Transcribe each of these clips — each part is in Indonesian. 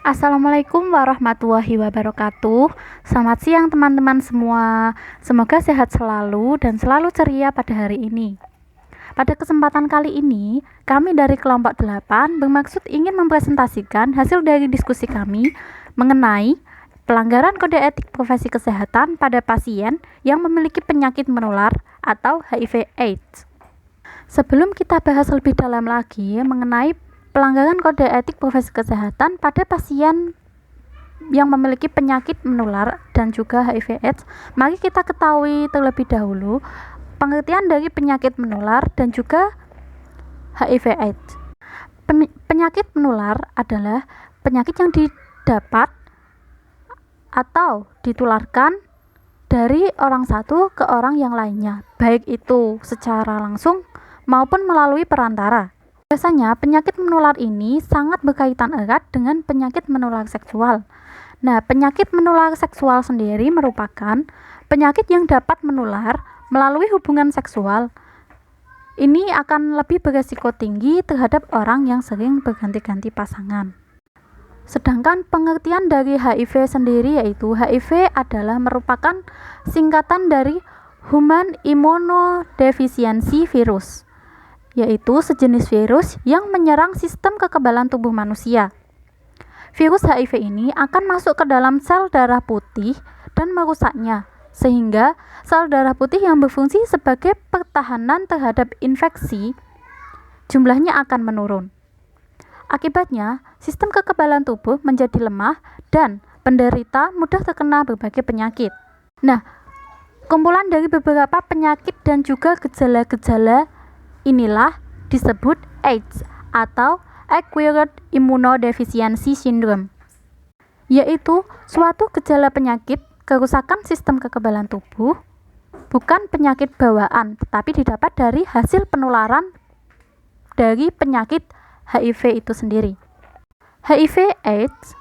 Assalamualaikum warahmatullahi wabarakatuh. Selamat siang teman-teman semua. Semoga sehat selalu dan selalu ceria pada hari ini. Pada kesempatan kali ini, kami dari kelompok 8 bermaksud ingin mempresentasikan hasil dari diskusi kami mengenai pelanggaran kode etik profesi kesehatan pada pasien yang memiliki penyakit menular atau HIV/AIDS. Sebelum kita bahas lebih dalam lagi mengenai pelanggaran kode etik profesi kesehatan pada pasien yang memiliki penyakit menular dan juga HIV/AIDS, mari kita ketahui terlebih dahulu pengertian dari penyakit menular dan juga HIV/AIDS. Penyakit menular adalah penyakit yang didapat atau ditularkan dari orang satu ke orang yang lainnya, baik itu secara langsung maupun melalui perantara. Biasanya penyakit menular ini sangat berkaitan erat dengan penyakit menular seksual. Nah, penyakit menular seksual sendiri merupakan penyakit yang dapat menular melalui hubungan seksual. Ini akan lebih beresiko tinggi terhadap orang yang sering berganti-ganti pasangan. Sedangkan pengertian dari HIV sendiri yaitu HIV adalah merupakan singkatan dari Human Immunodeficiency Virus, yaitu sejenis virus yang menyerang sistem kekebalan tubuh manusia. Virus HIV ini akan masuk ke dalam sel darah putih dan merusaknya, sehingga sel darah putih yang berfungsi sebagai pertahanan terhadap infeksi jumlahnya akan menurun. Akibatnya, sistem kekebalan tubuh menjadi lemah dan penderita mudah terkena berbagai penyakit. Nah, kumpulan dari beberapa penyakit dan juga gejala-gejala inilah disebut AIDS atau Acquired Immunodeficiency Syndrome, yaitu suatu gejala penyakit kerusakan sistem kekebalan tubuh, bukan penyakit bawaan, tetapi didapat dari hasil penularan dari penyakit HIV itu sendiri. HIV/AIDS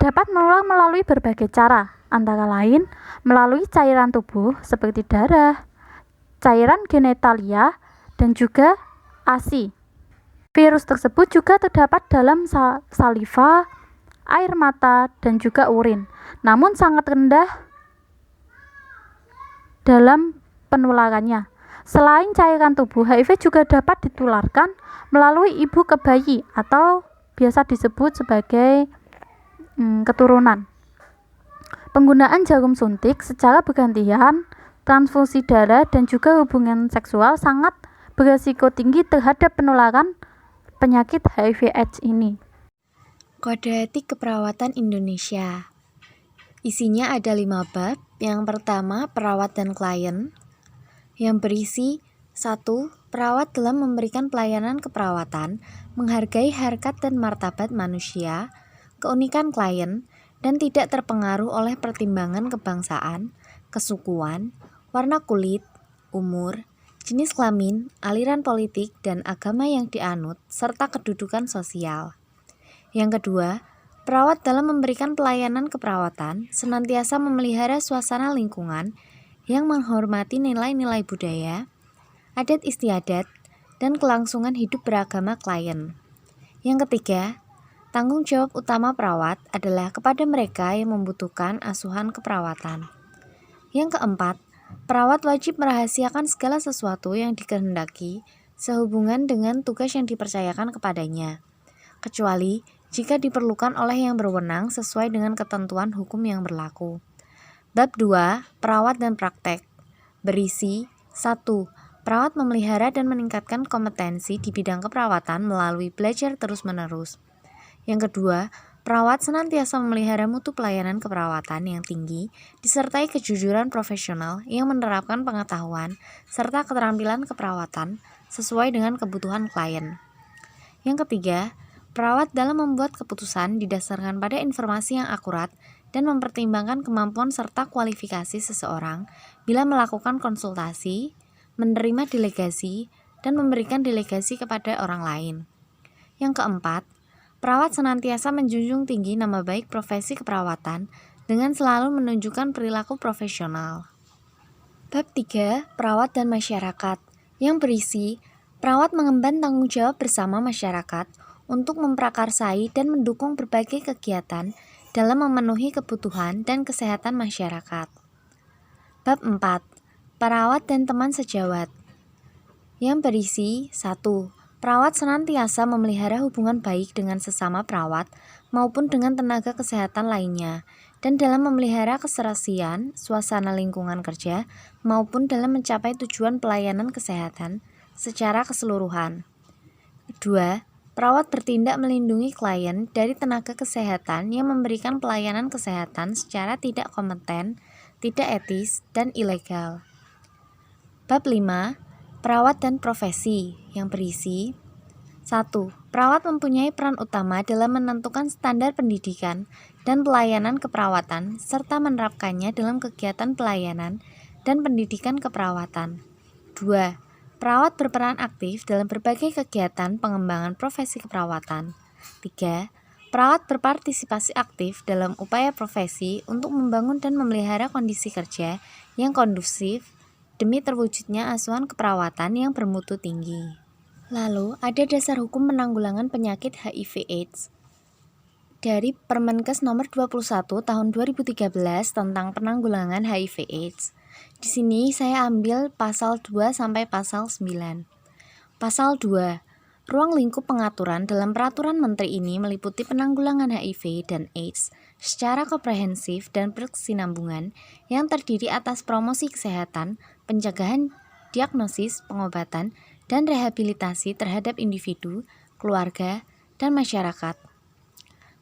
dapat menular melalui berbagai cara, antara lain melalui cairan tubuh seperti darah, cairan genitalia, dan juga ASI. Virus tersebut juga terdapat dalam saliva, air mata, dan juga urin, namun sangat rendah dalam penularannya. Selain cairan tubuh, HIV juga dapat ditularkan melalui ibu ke bayi atau biasa disebut sebagai keturunan. Penggunaan jarum suntik secara bergantian, transfusi darah, dan juga hubungan seksual sangat beresiko tinggi terhadap penularan penyakit HIV/AIDS ini. Kode Etik Keperawatan Indonesia. Isinya ada 5 bab. Yang pertama, perawat dan klien, yang berisi 1. Perawat dalam memberikan pelayanan keperawatan, menghargai harkat dan martabat manusia, keunikan klien, dan tidak terpengaruh oleh pertimbangan kebangsaan, kesukuan, warna kulit, umur, jenis kelamin, aliran politik, dan agama yang dianut, serta kedudukan sosial. Yang kedua, perawat dalam memberikan pelayanan keperawatan senantiasa memelihara suasana lingkungan yang menghormati nilai-nilai budaya, adat istiadat, dan kelangsungan hidup beragama klien. Yang ketiga, tanggung jawab utama perawat adalah kepada mereka yang membutuhkan asuhan keperawatan. Yang keempat, perawat wajib merahasiakan segala sesuatu yang dikehendaki sehubungan dengan tugas yang dipercayakan kepadanya, kecuali jika diperlukan oleh yang berwenang sesuai dengan ketentuan hukum yang berlaku. Bab 2. Perawat dan praktek, berisi 1. Perawat memelihara dan meningkatkan kompetensi di bidang keperawatan melalui belajar terus-menerus. Yang kedua, perawat senantiasa memelihara mutu pelayanan keperawatan yang tinggi, disertai kejujuran profesional yang menerapkan pengetahuan serta keterampilan keperawatan sesuai dengan kebutuhan klien. Yang ketiga, perawat dalam membuat keputusan didasarkan pada informasi yang akurat dan mempertimbangkan kemampuan serta kualifikasi seseorang bila melakukan konsultasi, menerima delegasi, dan memberikan delegasi kepada orang lain. Yang keempat, perawat senantiasa menjunjung tinggi nama baik profesi keperawatan dengan selalu menunjukkan perilaku profesional. Bab 3. Perawat dan masyarakat, yang berisi perawat mengemban tanggung jawab bersama masyarakat untuk memprakarsai dan mendukung berbagai kegiatan dalam memenuhi kebutuhan dan kesehatan masyarakat. Bab 4. Perawat dan teman sejawat. Yang berisi 1. Perawat senantiasa memelihara hubungan baik dengan sesama perawat maupun dengan tenaga kesehatan lainnya, dan dalam memelihara keserasian, suasana lingkungan kerja, maupun dalam mencapai tujuan pelayanan kesehatan secara keseluruhan. 2. Perawat bertindak melindungi klien dari tenaga kesehatan yang memberikan pelayanan kesehatan secara tidak kompeten, tidak etis, dan ilegal. Bab 5. Perawat dan profesi, yang berisi 1. Perawat mempunyai peran utama dalam menentukan standar pendidikan dan pelayanan keperawatan serta menerapkannya dalam kegiatan pelayanan dan pendidikan keperawatan. 2. Perawat berperan aktif dalam berbagai kegiatan pengembangan profesi keperawatan. 3. Perawat berpartisipasi aktif dalam upaya profesi untuk membangun dan memelihara kondisi kerja yang kondusif demi terwujudnya asuhan keperawatan yang bermutu tinggi. Lalu, ada dasar hukum penanggulangan penyakit HIV/AIDS dari Permenkes nomor 21 tahun 2013 tentang penanggulangan HIV/AIDS. Di sini saya ambil pasal 2 sampai pasal 9. Pasal 2. Ruang lingkup pengaturan dalam peraturan menteri ini meliputi penanggulangan HIV dan AIDS secara komprehensif dan berkesinambungan yang terdiri atas promosi kesehatan, pencegahan, diagnosis, pengobatan, dan rehabilitasi terhadap individu, keluarga, dan masyarakat.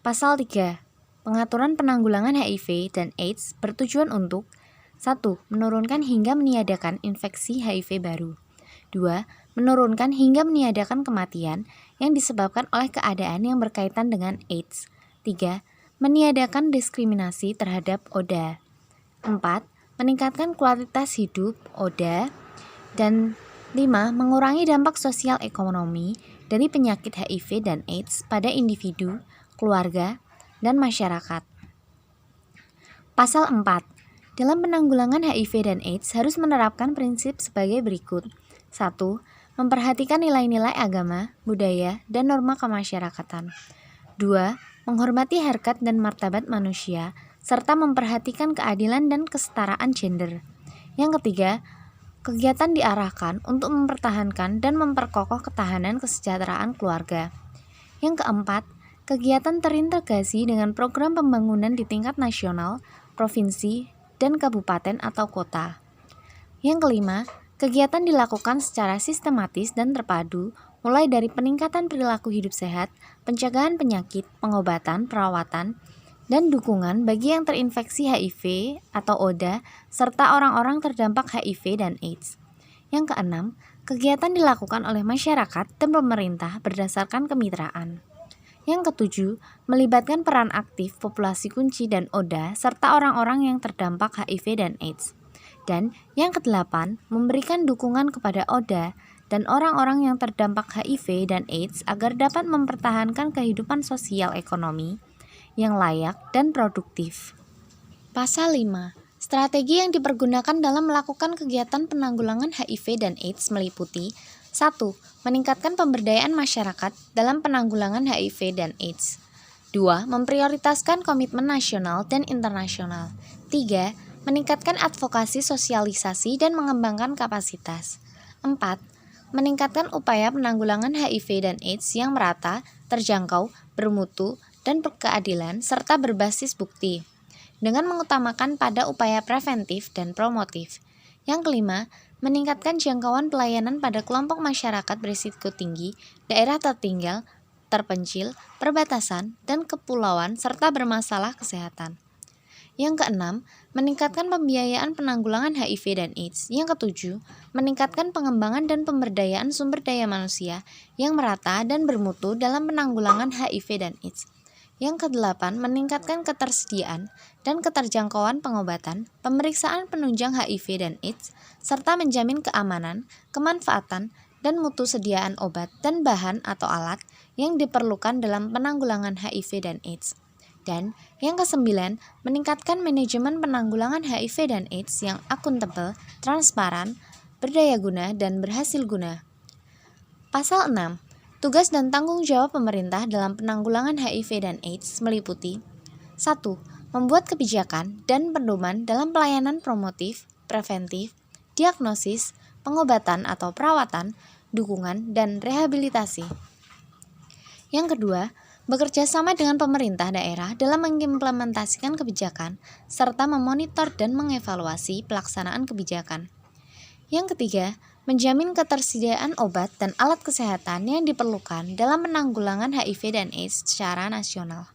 Pasal 3. Pengaturan penanggulangan HIV dan AIDS bertujuan untuk 1. Menurunkan hingga meniadakan infeksi HIV baru. 2. Menurunkan hingga meniadakan kematian yang disebabkan oleh keadaan yang berkaitan dengan AIDS. 3. Meniadakan diskriminasi terhadap ODA. 4. Meningkatkan kualitas hidup ODA. Dan 5. Mengurangi dampak sosial ekonomi dari penyakit HIV dan AIDS pada individu, keluarga, dan masyarakat. Pasal 4. Dalam penanggulangan HIV dan AIDS harus menerapkan prinsip sebagai berikut. 1. Memperhatikan nilai-nilai agama, budaya, dan norma kemasyarakatan. 2. Menghormati harkat dan martabat manusia, serta memperhatikan keadilan dan kesetaraan gender. Yang ketiga, kegiatan diarahkan untuk mempertahankan dan memperkokoh ketahanan kesejahteraan keluarga. Yang keempat, kegiatan terintegrasi dengan program pembangunan di tingkat nasional, provinsi, dan kabupaten atau kota. Yang kelima, kegiatan dilakukan secara sistematis dan terpadu, mulai dari peningkatan perilaku hidup sehat, pencegahan penyakit, pengobatan, perawatan, dan dukungan bagi yang terinfeksi HIV atau ODA, serta orang-orang terdampak HIV dan AIDS. Yang keenam, kegiatan dilakukan oleh masyarakat dan pemerintah berdasarkan kemitraan. Yang ketujuh, melibatkan peran aktif populasi kunci dan ODA, serta orang-orang yang terdampak HIV dan AIDS. Dan yang kedelapan, memberikan dukungan kepada ODA dan orang-orang yang terdampak HIV dan AIDS agar dapat mempertahankan kehidupan sosial ekonomi yang layak dan produktif. Pasal 5. Strategi yang dipergunakan dalam melakukan kegiatan penanggulangan HIV dan AIDS meliputi 1. Meningkatkan pemberdayaan masyarakat dalam penanggulangan HIV dan AIDS. 2. Memprioritaskan komitmen nasional dan internasional. 3. Meningkatkan advokasi sosialisasi dan mengembangkan kapasitas. 4. Meningkatkan upaya penanggulangan HIV dan AIDS yang merata, terjangkau, bermutu, dan berkeadilan, serta berbasis bukti, dengan mengutamakan pada upaya preventif dan promotif. Yang kelima, meningkatkan jangkauan pelayanan pada kelompok masyarakat berisiko tinggi, daerah tertinggal, terpencil, perbatasan, dan kepulauan, serta bermasalah kesehatan. Yang keenam, meningkatkan pembiayaan penanggulangan HIV dan AIDS. Yang ketujuh, meningkatkan pengembangan dan pemberdayaan sumber daya manusia yang merata dan bermutu dalam penanggulangan HIV dan AIDS. Yang kedelapan, meningkatkan ketersediaan dan keterjangkauan pengobatan, pemeriksaan penunjang HIV dan AIDS, serta menjamin keamanan, kemanfaatan, dan mutu sediaan obat dan bahan atau alat yang diperlukan dalam penanggulangan HIV dan AIDS. Dan yang kesembilan, meningkatkan manajemen penanggulangan HIV dan AIDS yang akuntabel, transparan, berdaya guna, dan berhasil guna. Pasal 6. Tugas dan tanggung jawab pemerintah dalam penanggulangan HIV dan AIDS meliputi 1. Membuat kebijakan dan pedoman dalam pelayanan promotif, preventif, diagnosis, pengobatan atau perawatan, dukungan, dan rehabilitasi. Yang kedua, bekerja sama dengan pemerintah daerah dalam mengimplementasikan kebijakan serta memonitor dan mengevaluasi pelaksanaan kebijakan. Yang ketiga, menjamin ketersediaan obat dan alat kesehatan yang diperlukan dalam penanggulangan HIV dan AIDS secara nasional.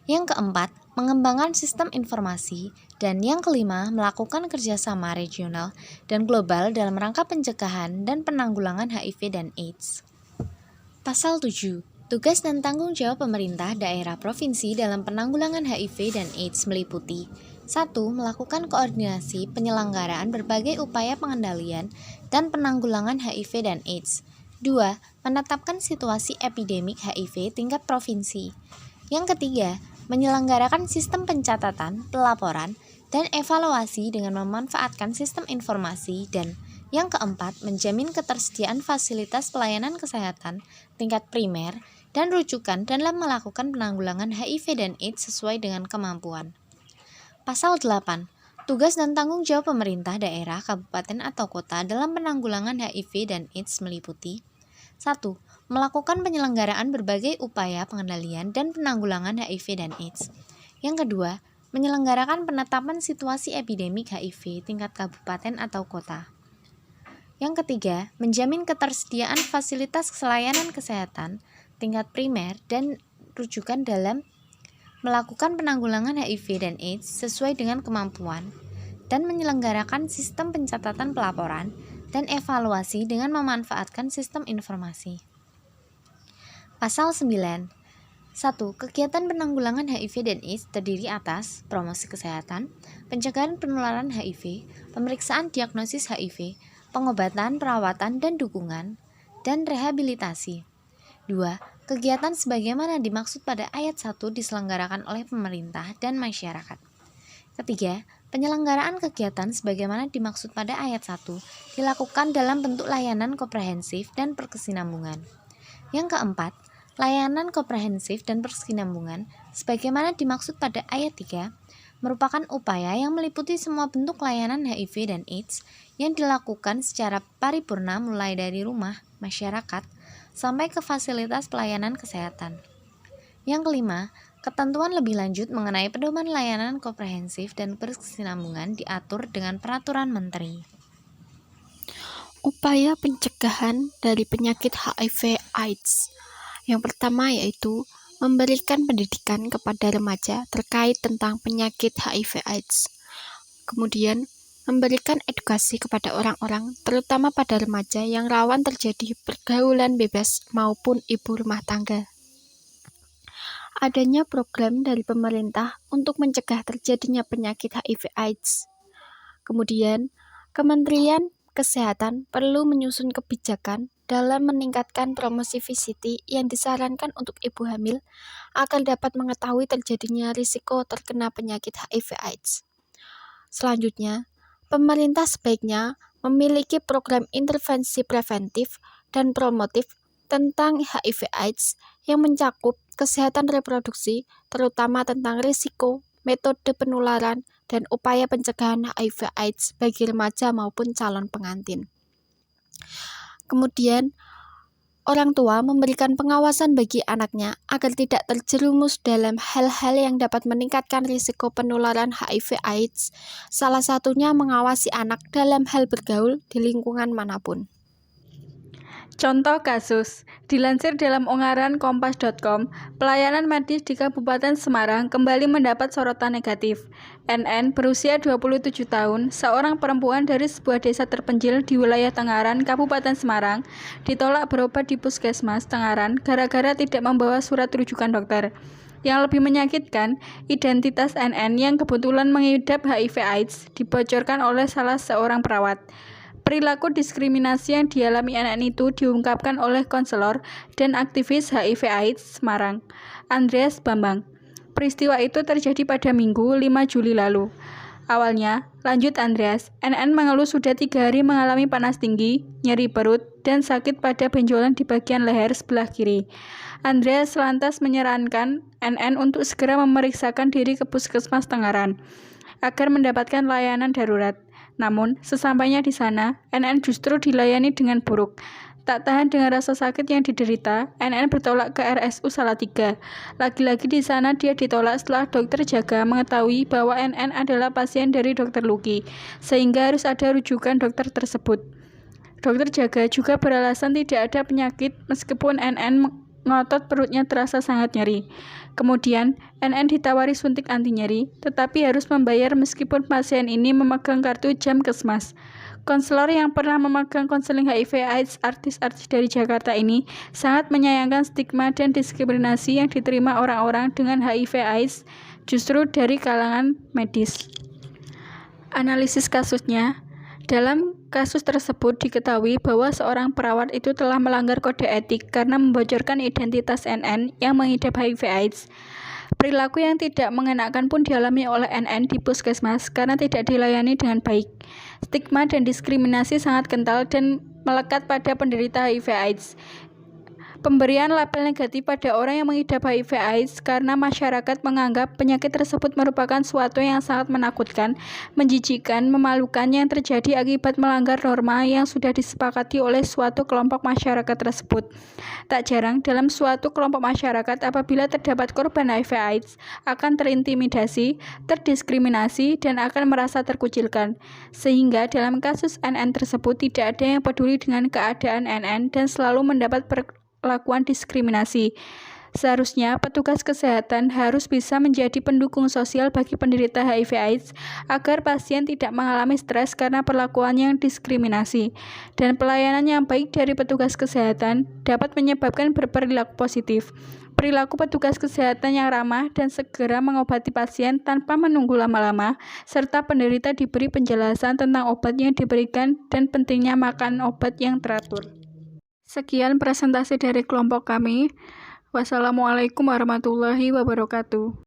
Yang keempat, mengembangkan sistem informasi. Dan yang kelima, melakukan kerjasama regional dan global dalam rangka pencegahan dan penanggulangan HIV dan AIDS. Pasal 7. Tugas dan tanggung jawab pemerintah daerah provinsi dalam penanggulangan HIV dan AIDS meliputi 1. Melakukan koordinasi penyelenggaraan berbagai upaya pengendalian dan penanggulangan HIV dan AIDS. 2. Menetapkan situasi epidemik HIV tingkat provinsi. Yang ketiga, menyelenggarakan sistem pencatatan, pelaporan, dan evaluasi dengan memanfaatkan sistem informasi. Dan yang keempat, menjamin ketersediaan fasilitas pelayanan kesehatan tingkat primer dan rujukan dalam melakukan penanggulangan HIV dan AIDS sesuai dengan kemampuan. Pasal 8. Tugas dan tanggung jawab pemerintah daerah, kabupaten atau kota dalam penanggulangan HIV dan AIDS meliputi 1. Melakukan penyelenggaraan berbagai upaya pengendalian dan penanggulangan HIV dan AIDS. Yang kedua, menyelenggarakan penetapan situasi epidemik HIV tingkat kabupaten atau kota. Yang ketiga, menjamin ketersediaan fasilitas layanan kesehatan tingkat primer dan rujukan dalam melakukan penanggulangan HIV dan AIDS sesuai dengan kemampuan, dan menyelenggarakan sistem pencatatan pelaporan dan evaluasi dengan memanfaatkan sistem informasi. Pasal 9. 1. Kegiatan penanggulangan HIV dan AIDS terdiri atas promosi kesehatan, pencegahan penularan HIV, pemeriksaan diagnosis HIV, pengobatan, perawatan, dan dukungan, dan rehabilitasi. 2. Kegiatan sebagaimana dimaksud pada ayat 1 diselenggarakan oleh pemerintah dan masyarakat. Ketiga, penyelenggaraan kegiatan sebagaimana dimaksud pada ayat 1 dilakukan dalam bentuk layanan komprehensif dan berkesinambungan. Yang keempat, layanan komprehensif dan berkesinambungan sebagaimana dimaksud pada ayat 3 merupakan upaya yang meliputi semua bentuk layanan HIV dan AIDS yang dilakukan secara paripurna mulai dari rumah, masyarakat, sampai ke fasilitas pelayanan kesehatan. Yang kelima, ketentuan lebih lanjut mengenai pedoman layanan komprehensif dan berkesinambungan diatur dengan peraturan menteri. Upaya pencegahan dari penyakit HIV/AIDS. Yang pertama yaitu memberikan pendidikan kepada remaja terkait tentang penyakit HIV/AIDS. Kemudian, memberikan edukasi kepada orang-orang, terutama pada remaja yang rawan terjadi pergaulan bebas maupun ibu rumah tangga. Adanya program dari pemerintah untuk mencegah terjadinya penyakit HIV/AIDS. Kemudian, Kementerian Kesehatan perlu menyusun kebijakan dalam meningkatkan promosi VCT yang disarankan untuk ibu hamil agar dapat mengetahui terjadinya risiko terkena penyakit HIV/AIDS. Selanjutnya, pemerintah sebaiknya memiliki program intervensi preventif dan promotif tentang HIV/AIDS yang mencakup kesehatan reproduksi, terutama tentang risiko, metode penularan, dan upaya pencegahan HIV/AIDS bagi remaja maupun calon pengantin. Kemudian, orang tua memberikan pengawasan bagi anaknya agar tidak terjerumus dalam hal-hal yang dapat meningkatkan risiko penularan HIV/AIDS, salah satunya mengawasi anak dalam hal bergaul di lingkungan manapun. Contoh kasus, dilansir dalam unggahan kompas.com, pelayanan medis di Kabupaten Semarang kembali mendapat sorotan negatif. NN berusia 27 tahun, seorang perempuan dari sebuah desa terpencil di wilayah Tengaran, Kabupaten Semarang, ditolak berobat di Puskesmas Tengaran gara-gara tidak membawa surat rujukan dokter. Yang lebih menyakitkan, identitas NN yang kebetulan mengidap HIV/AIDS dibocorkan oleh salah seorang perawat. Perilaku diskriminasi yang dialami NN itu diungkapkan oleh konselor dan aktivis HIV/AIDS Semarang, Andreas Bambang. Peristiwa itu terjadi pada Minggu 5 Juli lalu. Awalnya, lanjut Andreas, NN mengeluh sudah 3 hari mengalami panas tinggi, nyeri perut, dan sakit pada benjolan di bagian leher sebelah kiri. Andreas lantas menyarankan NN untuk segera memeriksakan diri ke Puskesmas Tengaran agar mendapatkan layanan darurat. Namun, sesampainya di sana, NN justru dilayani dengan buruk. Tak tahan dengan rasa sakit yang diderita, NN bertolak ke RSU Salatiga. Lagi-lagi di sana dia ditolak setelah dokter jaga mengetahui bahwa NN adalah pasien dari dokter Luki, sehingga harus ada rujukan dokter tersebut. Dokter jaga juga beralasan tidak ada penyakit meskipun NN ngotot perutnya terasa sangat nyeri. Kemudian, NN ditawari suntik anti nyeri, tetapi harus membayar meskipun pasien ini memegang kartu Jamkesmas. Konselor yang pernah memegang konseling HIV/AIDS artis-artis dari Jakarta ini sangat menyayangkan stigma dan diskriminasi yang diterima orang-orang dengan HIV/AIDS justru dari kalangan medis. Analisis kasusnya. Dalam kasus tersebut diketahui bahwa seorang perawat itu telah melanggar kode etik karena membocorkan identitas NN yang mengidap HIV/AIDS. Perilaku yang tidak mengenakan pun dialami oleh NN di puskesmas karena tidak dilayani dengan baik. Stigma dan diskriminasi sangat kental dan melekat pada penderita HIV/AIDS. Pemberian label negatif pada orang yang mengidap HIV/AIDS karena masyarakat menganggap penyakit tersebut merupakan suatu yang sangat menakutkan, menjijikkan, memalukan yang terjadi akibat melanggar norma yang sudah disepakati oleh suatu kelompok masyarakat tersebut. Tak jarang dalam suatu kelompok masyarakat apabila terdapat korban HIV/AIDS akan terintimidasi, terdiskriminasi, dan akan merasa terkucilkan. Sehingga dalam kasus NN tersebut tidak ada yang peduli dengan keadaan NN dan selalu mendapat perlakuan diskriminasi. Seharusnya petugas kesehatan harus bisa menjadi pendukung sosial bagi penderita HIV/AIDS agar pasien tidak mengalami stres karena perlakuan yang diskriminasi. Dan pelayanan yang baik dari petugas kesehatan dapat menyebabkan berperilaku positif. Perilaku petugas kesehatan yang ramah dan segera mengobati pasien tanpa menunggu lama-lama, serta penderita diberi penjelasan tentang obat yang diberikan dan pentingnya makan obat yang teratur. Sekian presentasi dari kelompok kami. Wassalamualaikum warahmatullahi wabarakatuh.